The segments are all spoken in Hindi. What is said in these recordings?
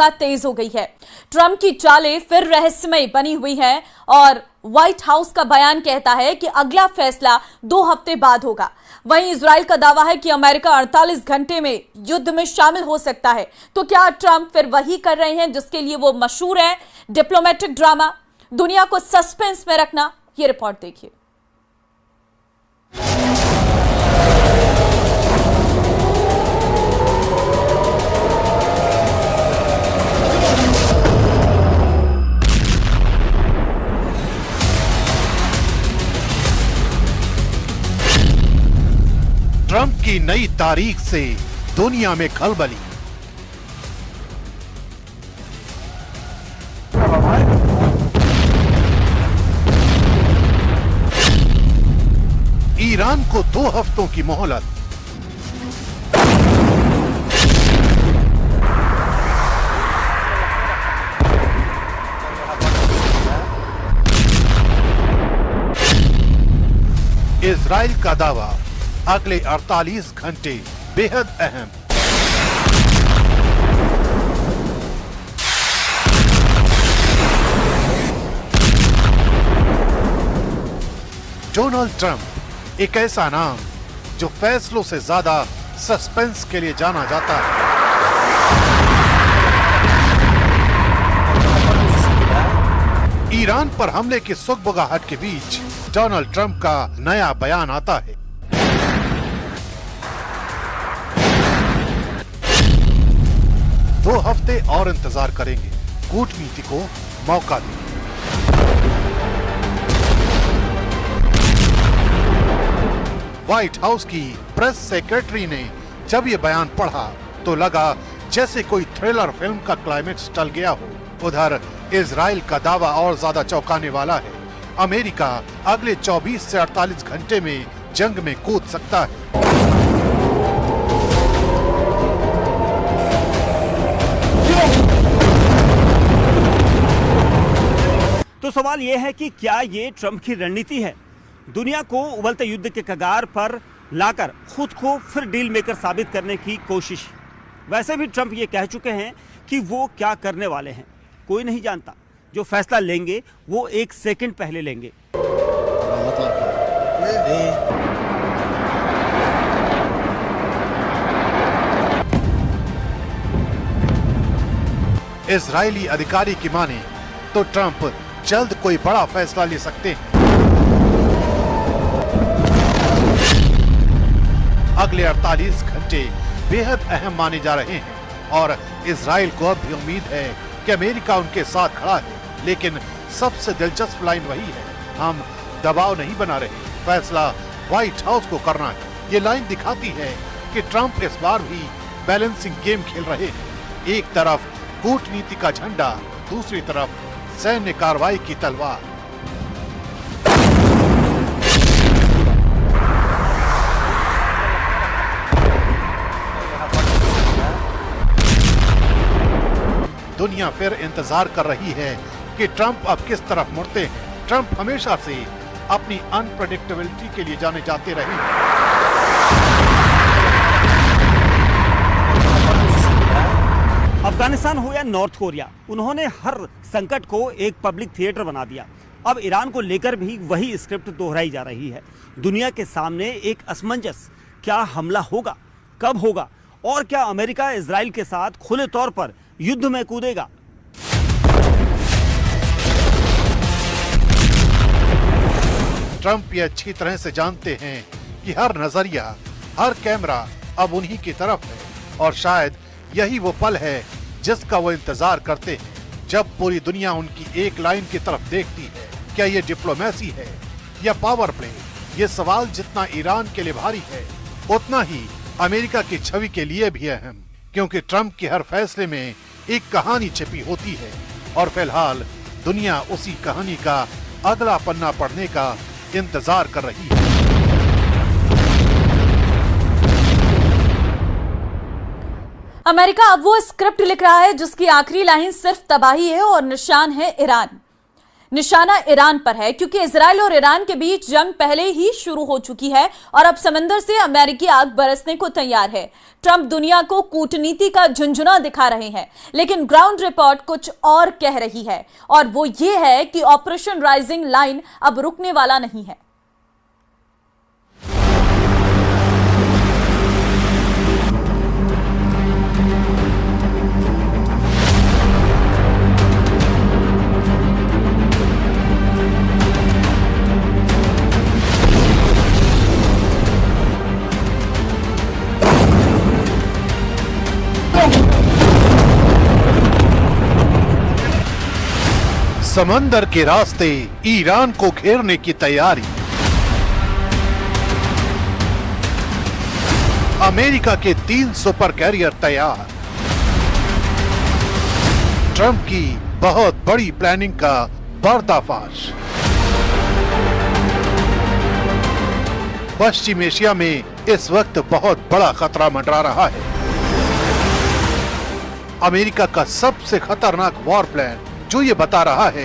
रफ्तार तेज हो गई है। ट्रंप की चालें फिर रहस्यमय बनी हुई हैं और व्हाइट हाउस का बयान कहता है कि अगला फैसला 2 हफ्ते बाद होगा। वहीं इजराइल का दावा है कि अमेरिका 48 घंटे में युद्ध में शामिल हो सकता है। तो क्या ट्रंप फिर वही कर रहे हैं जिसके लिए वो मशहूर हैं, डिप्लोमेटिक ड्रामा, दुनिया को सस्पेंस में रखना? ये रिपोर्ट देखिए। ट्रंप की नई तारीख से दुनिया में खलबली। ईरान को 2 हफ्तों की मोहलत। इजराइल का दावा, अगले 48 घंटे बेहद अहम। डोनाल्ड ट्रंप एक ऐसा नाम जो फैसलों से ज्यादा सस्पेंस के लिए जाना जाता है। ईरान पर हमले की सुगबुगाहट के बीच डोनाल्ड ट्रंप का नया बयान आता है। दो हफ्ते और इंतजार करेंगे, कूटनीति को मौका दें। व्हाइट हाउस की प्रेस सेक्रेटरी ने जब ये बयान पढ़ा तो लगा जैसे कोई थ्रिलर फिल्म का क्लाइमेक्स टल गया हो। उधर इजराइल का दावा और ज्यादा चौंकाने वाला है। अमेरिका अगले 24 से 48 घंटे में जंग में कूद सकता है। तो सवाल यह है कि क्या ये ट्रंप की रणनीति है, दुनिया को उबलते युद्ध के कगार पर लाकर खुद को फिर डील मेकर साबित करने की कोशिश। वैसे भी ट्रंप ये कह चुके हैं कि वो क्या करने वाले हैं कोई नहीं जानता। जो फैसला लेंगे वो 1 सेकंड पहले लेंगे। इजरायली अधिकारी की माने तो ट्रंप जल्द कोई बड़ा फैसला ले सकते हैं। अगले 48 घंटे बेहद अहम माने जा रहे हैं और इजराइल को अब भी उम्मीद है कि अमेरिका उनके साथ खड़ा है। लेकिन सबसे दिलचस्प लाइन वही है, हम दबाव नहीं बना रहे, फैसला व्हाइट हाउस को करना है। ये लाइन दिखाती है कि ट्रंप इस बार भी बैलेंसिंग गेम खेल रहे हैं। एक तरफ कूटनीति का झंडा, दूसरी तरफ सैन्य कार्रवाई की तलवार। दुनिया फिर इंतजार कर रही है कि ट्रंप अब किस तरफ मुड़ते हैं। ट्रंप हमेशा से अपनी अनप्रेडिक्टेबिलिटी के लिए जाने जाते रहे हैं। अफगानिस्तान हो या नॉर्थ कोरिया, उन्होंने हर संकट को एक पब्लिक थिएटर बना दिया। अब ईरान को लेकर भी वही स्क्रिप्ट दोहराई जा रही है। दुनिया के सामने एक असमंजस, क्या हमला होगा, कब होगा और क्या अमेरिका इजराइल के साथ खुले तौर पर युद्ध में कूदेगा? ट्रंप ये अच्छी तरह से जानते हैं कि हर नजरिया, हर कैमरा अब उन्हीं की तरफ है और शायद यही वो पल है जिसका वो इंतजार करते हैं, जब पूरी दुनिया उनकी एक लाइन की तरफ देखती है। क्या ये डिप्लोमेसी है या पावर प्ले? ये सवाल जितना ईरान के लिए भारी है उतना ही अमेरिका की छवि के लिए भी अहम, क्योंकि ट्रंप के हर फैसले में एक कहानी छिपी होती है और फिलहाल दुनिया उसी कहानी का अगला पन्ना पढ़ने का इंतजार कर रही है। अमेरिका अब वो स्क्रिप्ट लिख रहा है जिसकी आखिरी लाइन सिर्फ तबाही है और निशान है ईरान। निशाना ईरान पर है, क्योंकि इजराइल और ईरान के बीच जंग पहले ही शुरू हो चुकी है और अब समंदर से अमेरिकी आग बरसने को तैयार है। ट्रंप दुनिया को कूटनीति का झुंझुना दिखा रहे हैं, लेकिन ग्राउंड रिपोर्ट कुछ और कह रही है, और वो ये है कि ऑपरेशन राइजिंग लाइन अब रुकने वाला नहीं है। समंदर के रास्ते ईरान को घेरने की तैयारी। अमेरिका के 3 सुपर कैरियर तैयार। ट्रंप की बहुत बड़ी प्लानिंग का पर्दाफाश। पश्चिम एशिया में इस वक्त बहुत बड़ा खतरा मंडरा रहा है। अमेरिका का सबसे खतरनाक वॉर प्लान, जो ये बता रहा है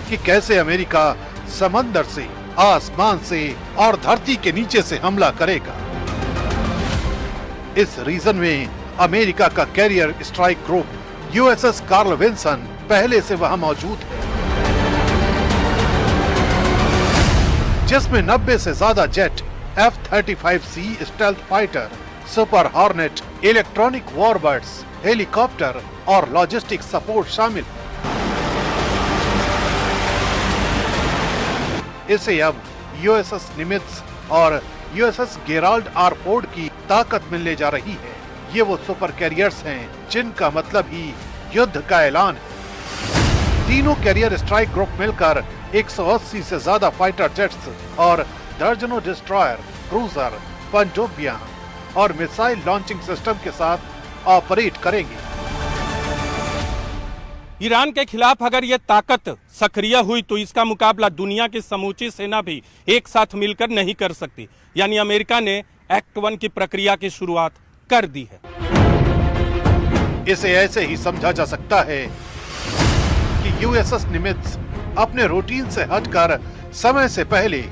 कि कैसे अमेरिका समंदर से, आसमान से और धरती के नीचे से हमला करेगा। इस रीजन में अमेरिका का carrier strike group USS Carl Vinson पहले से वहां मौजूद है, जिसमें 90 से ज्यादा jet, F-35C stealth fighter, super hornet, electronic warbirds, helicopter और लॉजिस्टिक सपोर्ट शामिल है। इसे अब यूएसएस निमित्ज और यूएसएस गेराल्ड आर फोर्ड की ताकत मिलने जा रही है। ये वो सुपर कैरियर्स हैं जिनका मतलब ही युद्ध का ऐलान है। तीनों कैरियर स्ट्राइक ग्रुप मिलकर 180 से ज्यादा फाइटर जेट्स और दर्जनों डिस्ट्रॉयर, क्रूजर, पनडुब्बियां और मिसाइल लॉन्चिंग सिस्टम के साथ ऑपरेट करेंगे। ईरान के खिलाफ अगर ये ताकत सक्रिय हुई तो इसका मुकाबला दुनिया की समूची सेना भी एक साथ मिलकर नहीं कर सकती। यानी अमेरिका ने एक्ट 1 की प्रक्रिया की शुरुआत कर दी है। इसे ऐसे ही समझा जा सकता है कि यूएसएस निमित्ज अपने रूटीन से हटकर समय से पहले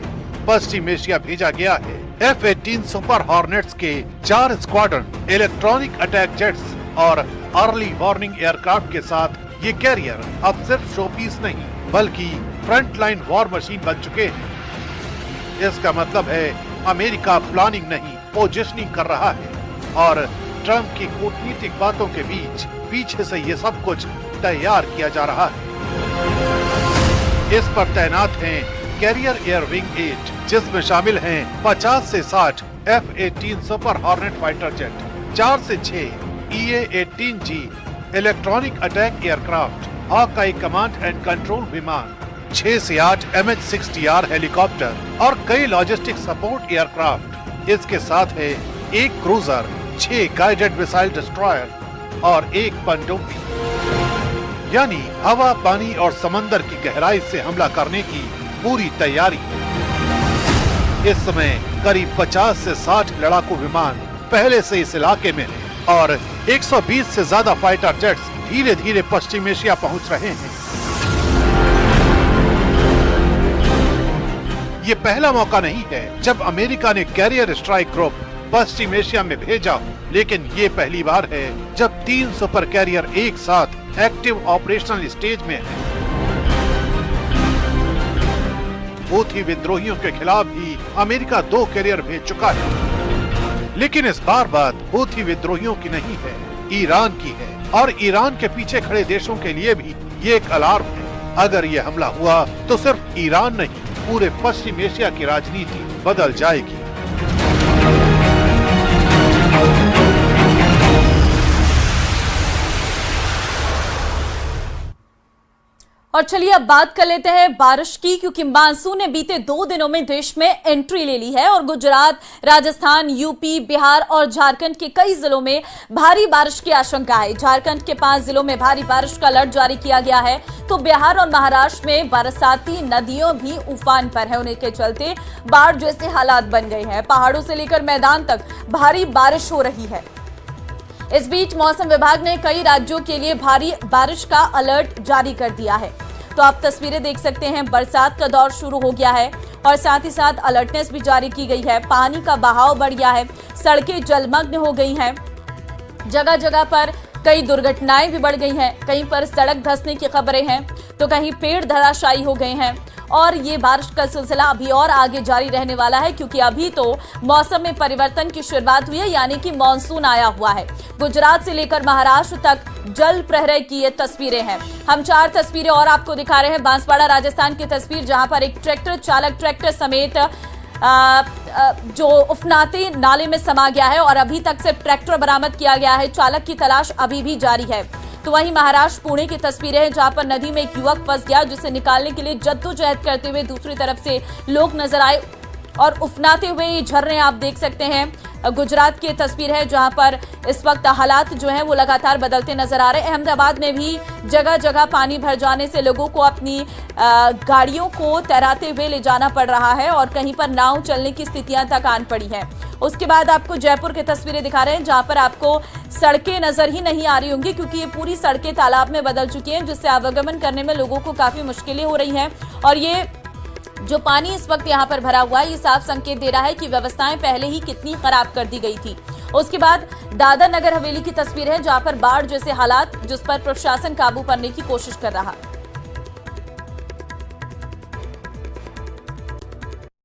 पश्चिम एशिया भेजा गया है। F-18 सुपर हॉर्नेट्स के 4 स्क्वाड्रन, इलेक्ट्रॉनिक अटैक जेट्स और अर्ली वार्निंग एयरक्राफ्ट के साथ ये कैरियर अब सिर्फ शोपीस नहीं बल्कि फ्रंटलाइन वॉर मशीन बन चुके हैं। इसका मतलब है अमेरिका प्लानिंग नहीं, पोजिशनिंग कर रहा है, और ट्रंप की कूटनीतिक बातों के बीच पीछे से ये सब कुछ तैयार किया जा रहा है। इस पर तैनात हैं कैरियर एयर विंग 8, जिसमें शामिल हैं 50 से 60 F-18 super hornet fighter jet, 4 से 6 EA-18G electronic attack aircraft, Hawkeye command and control विमान, 6 से 8 MH-60R हेलीकॉप्टर और कई लॉजिस्टिक सपोर्ट एयरक्राफ्ट। इसके साथ है 1 क्रूजर, 6 गाइडेड मिसाइल डिस्ट्रॉयर और 1 पनडुब्बी। यानी हवा, पानी और समंदर की गहराई से हमला करने की पूरी तैयारी। इस समय करीब 50 से 60 लड़ाकू विमान पहले से इस इलाके में हैं और 120 से ज्यादा फाइटर जेट्स धीरे धीरे पश्चिम एशिया पहुंच रहे हैं। ये पहला मौका नहीं है जब अमेरिका ने कैरियर स्ट्राइक ग्रुप पश्चिम एशिया में भेजा हो, लेकिन ये पहली बार है जब 3 सुपर कैरियर एक साथ एक्टिव ऑपरेशनल स्टेज में हैं। हूथी विद्रोहियों के खिलाफ भी अमेरिका 2 कैरियर भेज चुका है, लेकिन इस बार बात हूथी विद्रोहियों की नहीं है, ईरान की है। और ईरान के पीछे खड़े देशों के लिए भी ये एक अलार्म है। अगर ये हमला हुआ तो सिर्फ ईरान नहीं, पूरे पश्चिम एशिया की राजनीति बदल जाएगी। और चलिए अब बात कर लेते हैं बारिश की, क्योंकि मानसून ने बीते 2 दिनों में देश में एंट्री ले ली है और गुजरात, राजस्थान, यूपी, बिहार और झारखंड के कई जिलों में भारी बारिश की आशंका है। झारखंड के 5 जिलों में भारी बारिश का अलर्ट जारी किया गया है, तो बिहार और महाराष्ट्र में बरसाती नदियों भी उफान पर है। होने के चलते बाढ़ जैसे हालात बन गए हैं। पहाड़ों से लेकर मैदान तक भारी बारिश हो रही है। इस बीच मौसम विभाग ने कई राज्यों के लिए भारी बारिश का अलर्ट जारी कर दिया है। तो आप तस्वीरें देख सकते हैं, बरसात का दौर शुरू हो गया है और साथ ही साथ अलर्टनेस भी जारी की गई है। पानी का बहाव बढ़ गया है, सड़कें जलमग्न हो गई हैं, जगह जगह पर कई दुर्घटनाएं भी बढ़ गई हैं, कहीं पर सड़क धंसने की खबरें हैं तो कहीं पेड़ धराशायी हो गए हैं। और ये बारिश का सिलसिला अभी और आगे जारी रहने वाला है, क्योंकि अभी तो मौसम में परिवर्तन की शुरुआत हुई है, यानी कि मानसून आया हुआ है। गुजरात से लेकर महाराष्ट्र तक जल प्रलय की ये तस्वीरें हैं। हम 4 तस्वीरें और आपको दिखा रहे हैं। बांसवाड़ा राजस्थान की तस्वीर, जहां पर एक ट्रैक्टर चालक ट्रैक्टर समेत जो उफनाते नाले में समा गया है और अभी तक सिर्फ ट्रैक्टर बरामद किया गया है। चालक की तलाश अभी भी जारी है। तो वहीं महाराष्ट्र पुणे की तस्वीरें हैं, जहां पर नदी में एक युवक फंस गया, जिसे निकालने के लिए जद्दोजहद करते हुए दूसरी तरफ से लोग नजर आए और उफनाते हुए ये झरने आप देख सकते हैं। गुजरात की तस्वीर है, जहां पर इस वक्त हालात जो हैं वो लगातार बदलते नजर आ रहे हैं। अहमदाबाद में भी जगह जगह पानी भर जाने से लोगों को अपनी गाड़ियों को तैराते हुए ले जाना पड़ रहा है और कहीं पर नाव चलने की स्थितियां तक आन पड़ी हैं। उसके बाद आपको जयपुर की तस्वीरें दिखा रहे हैं, जहां पर आपको सड़कें नजर ही नहीं आ रही होंगी, क्योंकि ये पूरी सड़कें तालाब में बदल चुकी हैं, जिससे आवागमन करने में लोगों को काफी मुश्किलें हो रही हैं। और ये जो पानी इस वक्त यहाँ पर भरा हुआ है, ये साफ संकेत दे रहा है कि व्यवस्थाएं पहले ही कितनी खराब कर दी गई थी। उसके बाद दादर नगर हवेली की तस्वीर है, जहां पर बाढ़ जैसे हालात, जिस पर प्रशासन काबू करने की कोशिश कर रहा है।